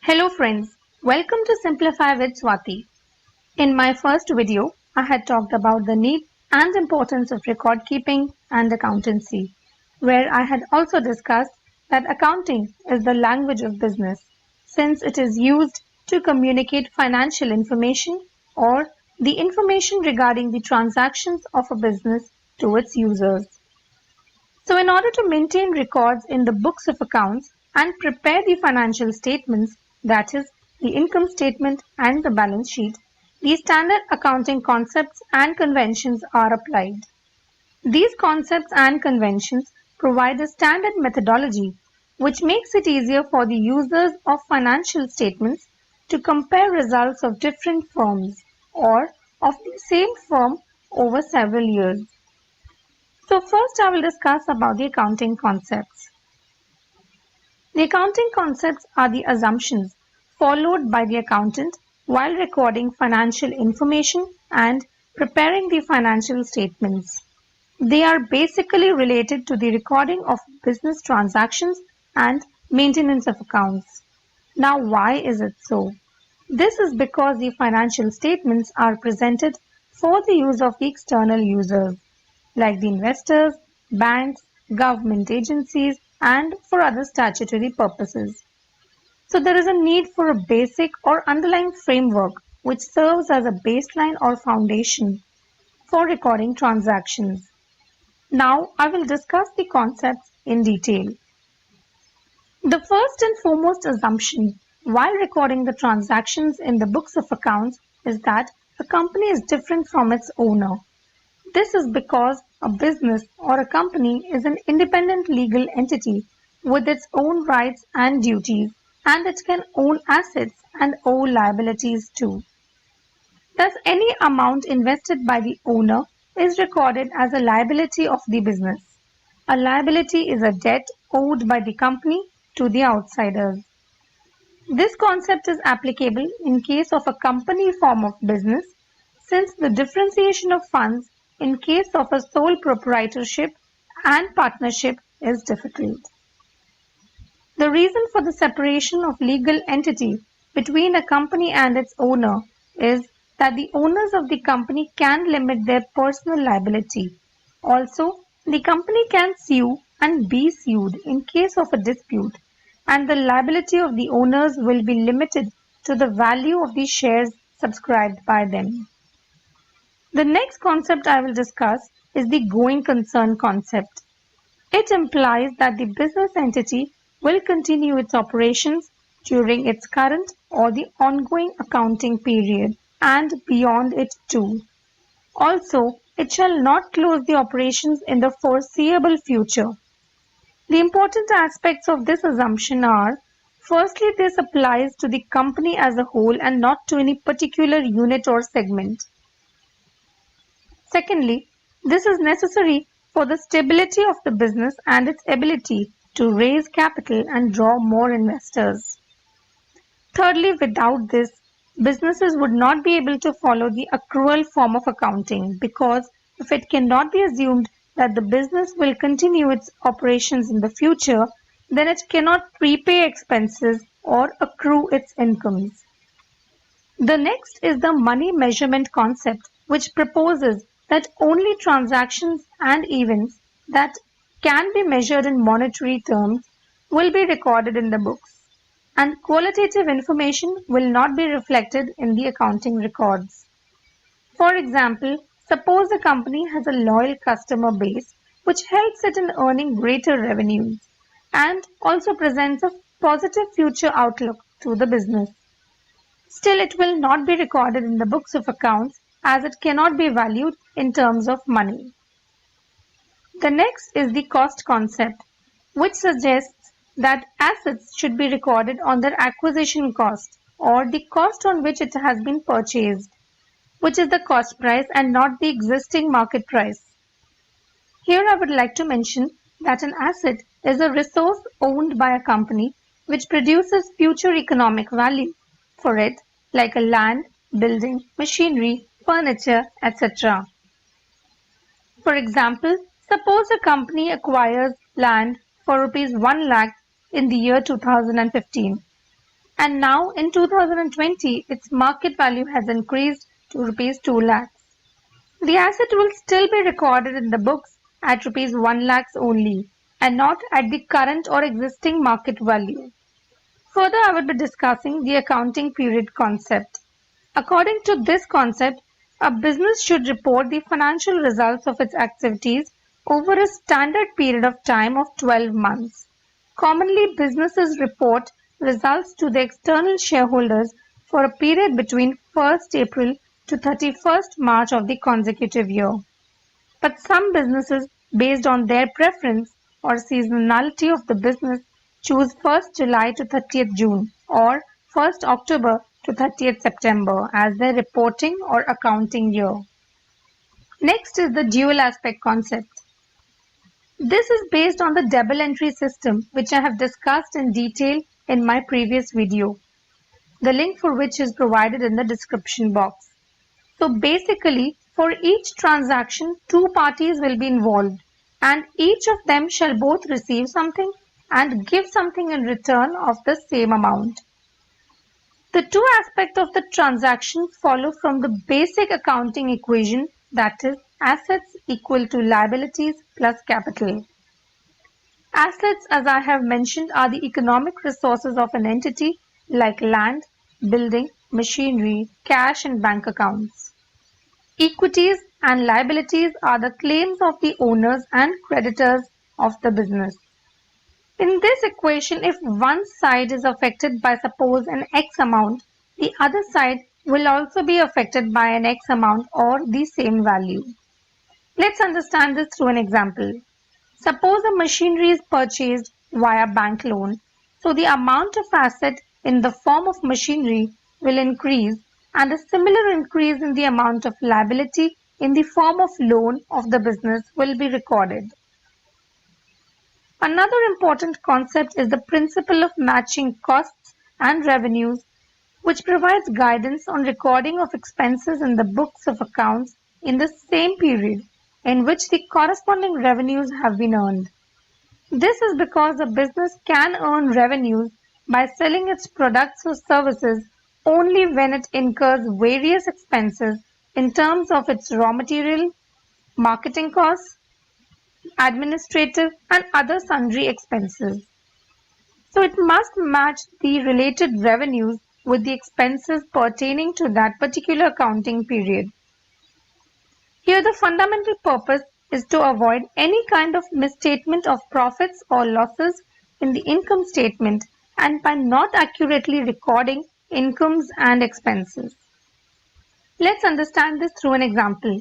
Hello friends, welcome to Simplify with Swati. In my first video, I had talked about the need and importance of record keeping and accountancy, where I had also discussed that accounting is the language of business, since it is used to communicate financial information or the information regarding the transactions of a business to its users. So in order to maintain records in the books of accounts and prepare the financial statements, that is, the income statement and the balance sheet, these standard accounting concepts and conventions are applied. These concepts and conventions provide a standard methodology which makes it easier for the users of financial statements to compare results of different firms or of the same firm over several years. So first I will discuss about the accounting concepts. The accounting concepts are the assumptions followed by the accountant while recording financial information and preparing the financial statements. They are basically related to the recording of business transactions and maintenance of accounts. Now why is it so? This is because the financial statements are presented for the use of the external users, like the investors, banks, government agencies, and for other statutory purposes. So there is a need for a basic or underlying framework which serves as a baseline or foundation for recording transactions. Now I will discuss the concepts in detail. The first and foremost assumption while recording the transactions in the books of accounts is that a company is different from its owner. This is because a business or a company is an independent legal entity with its own rights and duties, and it can own assets and owe liabilities too. Thus, any amount invested by the owner is recorded as a liability of the business. A liability is a debt owed by the company to the outsiders. This concept is applicable in case of a company form of business, since the differentiation of funds in case of a sole proprietorship and partnership is difficult. The reason for the separation of legal entity between a company and its owner is that the owners of the company can limit their personal liability. Also, the company can sue and be sued in case of a dispute, and the liability of the owners will be limited to the value of the shares subscribed by them. The next concept I will discuss is the going concern concept. It implies that the business entity will continue its operations during its current or the ongoing accounting period and beyond it too. Also, it shall not close the operations in the foreseeable future. The important aspects of this assumption are: firstly, this applies to the company as a whole and not to any particular unit or segment. Secondly, this is necessary for the stability of the business and its ability to raise capital and draw more investors. Thirdly, without this, businesses would not be able to follow the accrual form of accounting, because if it cannot be assumed that the business will continue its operations in the future, then it cannot prepay expenses or accrue its incomes. The next is the money measurement concept, which proposes that only transactions and events that can be measured in monetary terms will be recorded in the books, and qualitative information will not be reflected in the accounting records. For example, suppose a company has a loyal customer base which helps it in earning greater revenues and also presents a positive future outlook to the business. Still, it will not be recorded in the books of accounts as it cannot be valued in terms of money. The next is the cost concept, which suggests that assets should be recorded on their acquisition cost, or the cost on which it has been purchased, which is the cost price and not the existing market price. Here I would like to mention that an asset is a resource owned by a company which produces future economic value for it, like a land, building, machinery, furniture, etc. For example, suppose a company acquires land for Rs 1 lakh in the year 2015. and now in 2020 its market value has increased to rupees 2 lakhs. The asset will still be recorded in the books at rupees 1 lakhs only and not at the current or existing market value. Further, I will be discussing the accounting period concept. According to this concept, a business should report the financial results of its activities over a standard period of time of 12 months. Commonly, businesses report results to the external shareholders for a period between 1st April to 31st March of the consecutive year. But some businesses, based on their preference or seasonality of the business, choose 1st July to 30th June or 1st October to 30th September as their reporting or accounting year. Next is the dual aspect concept. This is based on the double entry system which I have discussed in detail in my previous video, the link for which is provided in the description box. So basically, for each transaction, two parties will be involved and each of them shall both receive something and give something in return of the same amount. The two aspects of the transaction follow from the basic accounting equation, that is, assets equal to liabilities plus capital. Assets, as I have mentioned, are the economic resources of an entity like land, building, machinery, cash and bank accounts. Equities and liabilities are the claims of the owners and creditors of the business. In this equation, if one side is affected by suppose an X amount, the other side will also be affected by an X amount or the same value. Let's understand this through an example. Suppose a machinery is purchased via bank loan, so the amount of asset in the form of machinery will increase and a similar increase in the amount of liability in the form of loan of the business will be recorded. Another important concept is the principle of matching costs and revenues, which provides guidance on recording of expenses in the books of accounts in the same period in which the corresponding revenues have been earned. This is because a business can earn revenues by selling its products or services only when it incurs various expenses in terms of its raw material, marketing costs, administrative and other sundry expenses. So it must match the related revenues with the expenses pertaining to that particular accounting period. Here the fundamental purpose is to avoid any kind of misstatement of profits or losses in the income statement and by not accurately recording incomes and expenses. Let's understand this through an example.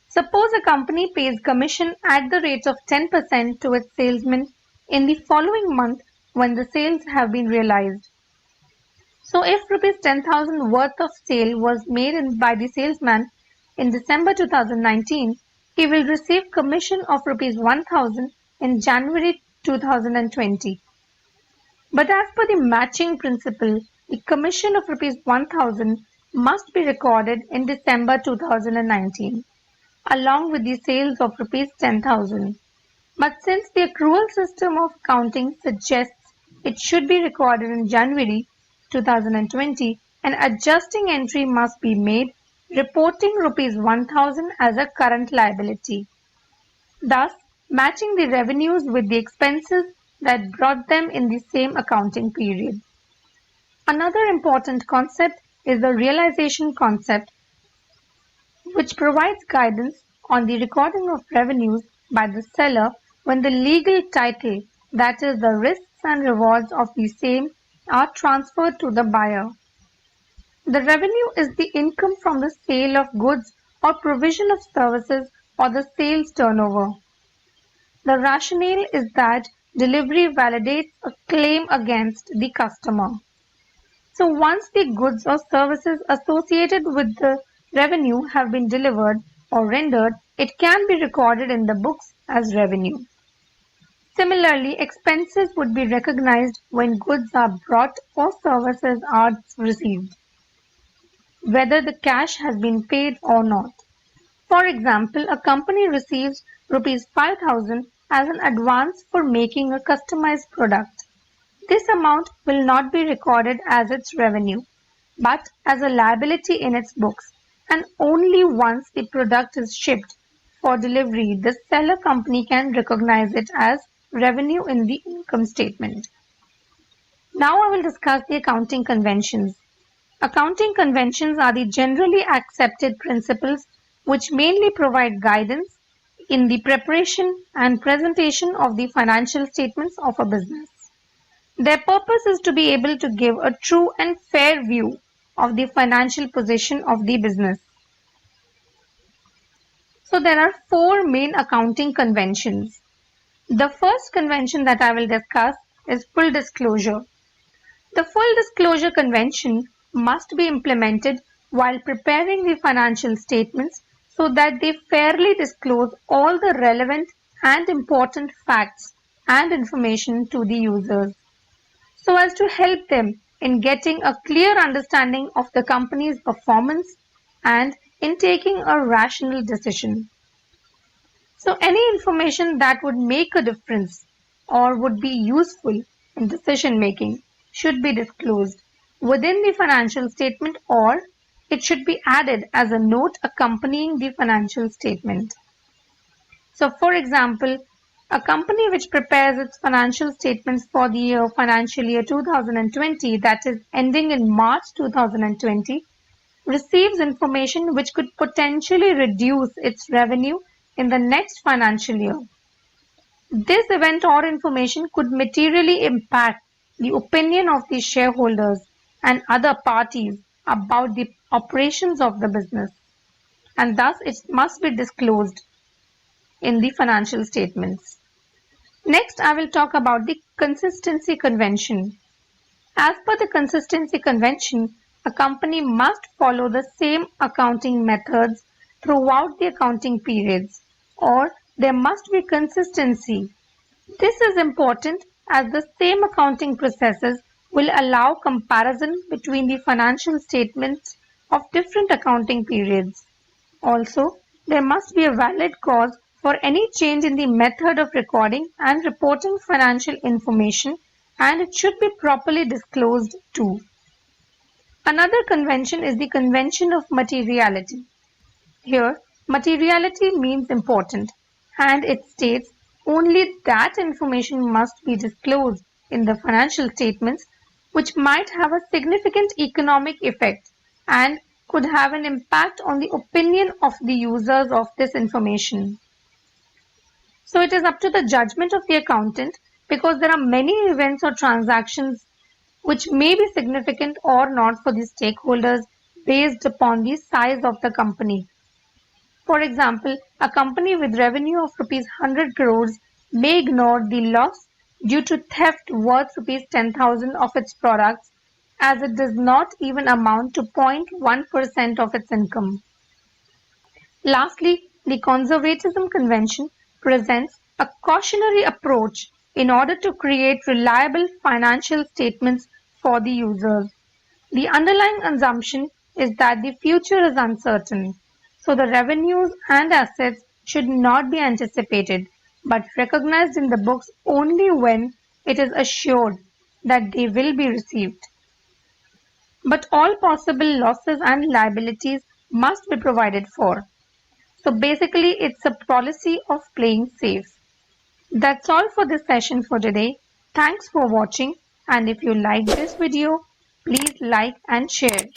Suppose a company pays commission at the rate of 10% to its salesmen in the following month when the sales have been realized. So if rupees 10,000 worth of sale was made by the salesman in December 2019, he will receive commission of rupees 1,000 in January 2020. But as per the matching principle, the commission of rupees 1,000 must be recorded in December 2019, along with the sales of rupees 10,000. But since the accrual system of accounting suggests it should be recorded in January 2020, an adjusting entry must be made reporting rupees 1,000 as a current liability, thus matching the revenues with the expenses that brought them in the same accounting period. Another important concept is the realization concept, which provides guidance on the recording of revenues by the seller when the legal title, that is the risks and rewards of the same, are transferred to the buyer. The revenue is the income from the sale of goods or provision of services or the sales turnover. The rationale is that delivery validates a claim against the customer. So once the goods or services associated with the revenue have been delivered or rendered, it can be recorded in the books as revenue. Similarly, expenses would be recognized when goods are brought or services are received, whether the cash has been paid or not. For example, a company receives rupees 5,000 as an advance for making a customized product. This amount will not be recorded as its revenue, but as a liability in its books, and only once the product is shipped for delivery, the seller company can recognize it as revenue in the income statement. Now I will discuss the accounting conventions. Accounting conventions are the generally accepted principles which mainly provide guidance in the preparation and presentation of the financial statements of a business. Their purpose is to be able to give a true and fair view of the financial position of the business. So there are four main accounting conventions. The first convention that I will discuss is full disclosure. The full disclosure convention must be implemented while preparing the financial statements so that they fairly disclose all the relevant and important facts and information to the users, so as to help them in getting a clear understanding of the company's performance and in taking a rational decision. So any information that would make a difference or would be useful in decision making should be disclosed within the financial statement, or it should be added as a note accompanying the financial statement. So for example, a company which prepares its financial statements for the financial year 2020, that is ending in March 2020, receives information which could potentially reduce its revenue in the next financial year. This event or information could materially impact the opinion of the shareholders and other parties about the operations of the business, and thus it must be disclosed in the financial statements. Next, I will talk about the consistency convention. As per the consistency convention, a company must follow the same accounting methods throughout the accounting periods, or there must be consistency. This is important as the same accounting processes will allow comparison between the financial statements of different accounting periods. Also, there must be a valid cause for any change in the method of recording and reporting financial information, and it should be properly disclosed too. Another convention is the convention of materiality. Here, materiality means important, and it states only that information must be disclosed in the financial statements which might have a significant economic effect and could have an impact on the opinion of the users of this information. So it is up to the judgment of the accountant, because there are many events or transactions which may be significant or not for the stakeholders based upon the size of the company. For example, a company with revenue of rupees 100 crores may ignore the loss due to theft worth rupees 10,000 of its products, as it does not even amount to 0.1% of its income. Lastly, the conservatism convention presents a cautionary approach in order to create reliable financial statements for the users. The underlying assumption is that the future is uncertain, so the revenues and assets should not be anticipated, but recognized in the books only when it is assured that they will be received. But all possible losses and liabilities must be provided for. So basically, it's a policy of playing safe. That's all for this session for today. Thanks for watching, and if you liked this video, please like and share.